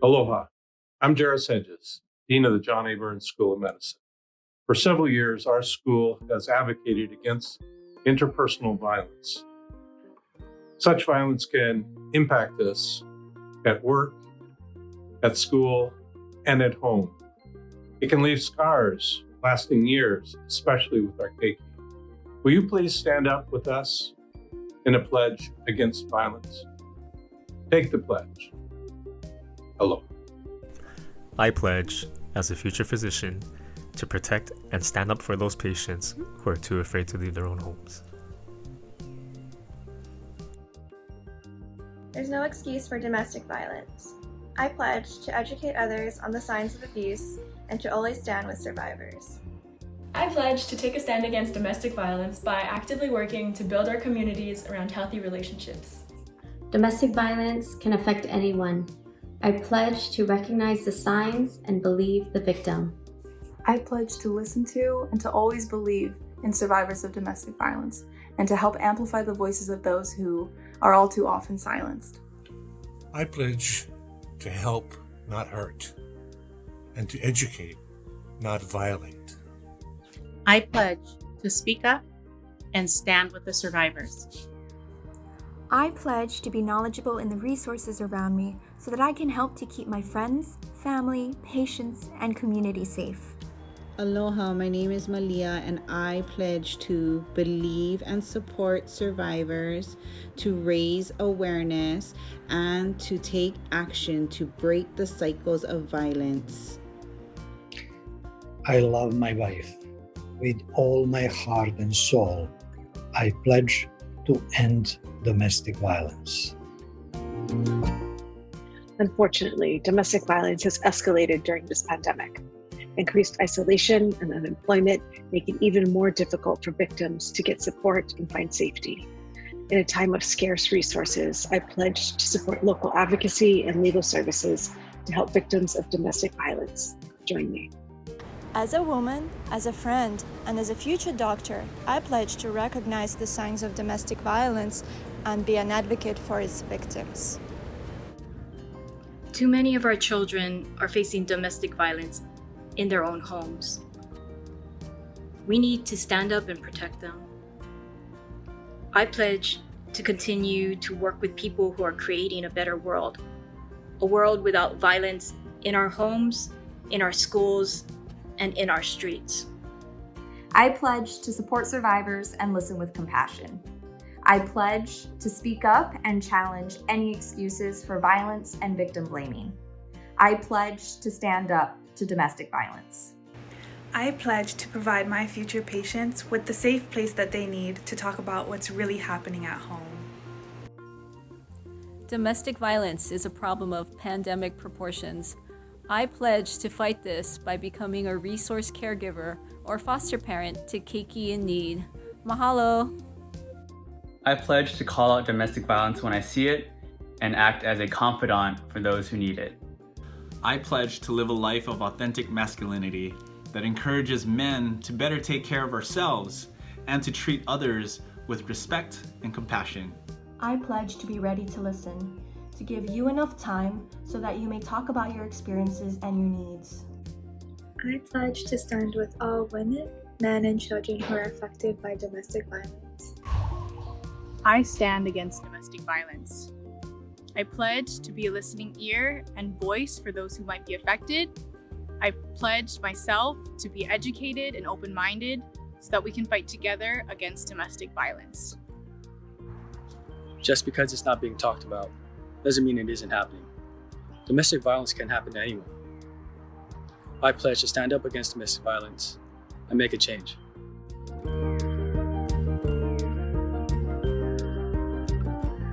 Aloha. I'm Jarrus Hedges, Dean of the John A. Burns School of Medicine. For several years, our school has advocated against interpersonal violence. Such violence can impact us at work, at school, and at home. It can leave scars lasting years, especially with our keiki. Will you please stand up with us in a pledge against violence? Take the pledge. Aloha. I pledge, as a future physician, to protect and stand up for those patients who are too afraid to leave their own homes. There's no excuse for domestic violence. I pledge to educate others on the signs of abuse and to always stand with survivors. I pledge to take a stand against domestic violence by actively working to build our communities around healthy relationships. Domestic violence can affect anyone. I pledge to recognize the signs and believe the victim. I pledge to listen to and to always believe in survivors of domestic violence and to help amplify the voices of those who are all too often silenced. I pledge to help, not hurt, and to educate, not violate. I pledge to speak up and stand with the survivors. I pledge to be knowledgeable in the resources around me so that I can help to keep my friends, family, patients, and community safe. Aloha, my name is Melia, and I pledge to believe and support survivors, to raise awareness, and to take action to break the cycles of violence. I love my wife with all my heart and soul. I pledge to end domestic violence. Unfortunately, domestic violence has escalated during this pandemic. Increased isolation and unemployment make it even more difficult for victims to get support and find safety. In a time of scarce resources, I pledge to support local advocacy and legal services to help victims of domestic violence. Join me. As a woman, as a friend, and as a future doctor, I pledge to recognize the signs of domestic violence and be an advocate for its victims. Too many of our children are facing domestic violence in their own homes. We need to stand up and protect them. I pledge to continue to work with people who are creating a better world, a world without violence in our homes, in our schools, and in our streets. I pledge to support survivors and listen with compassion. I pledge to speak up and challenge any excuses for violence and victim blaming. I pledge to stand up to domestic violence. I pledge to provide my future patients with the safe place that they need to talk about what's really happening at home. Domestic violence is a problem of pandemic proportions. I pledge to fight this by becoming a resource caregiver or foster parent to keiki in need. Mahalo! I pledge to call out domestic violence when I see it and act as a confidant for those who need it. I pledge to live a life of authentic masculinity that encourages men to better take care of ourselves and to treat others with respect and compassion. I pledge to be ready to listen, to give you enough time so that you may talk about your experiences and your needs. I pledge to stand with all women, men, and children who are affected by domestic violence. I stand against domestic violence. I pledge to be a listening ear and voice for those who might be affected. I pledge myself to be educated and open-minded so that we can fight together against domestic violence. Just because it's not being talked about doesn't mean it isn't happening. Domestic violence can happen to anyone. I pledge to stand up against domestic violence and make a change.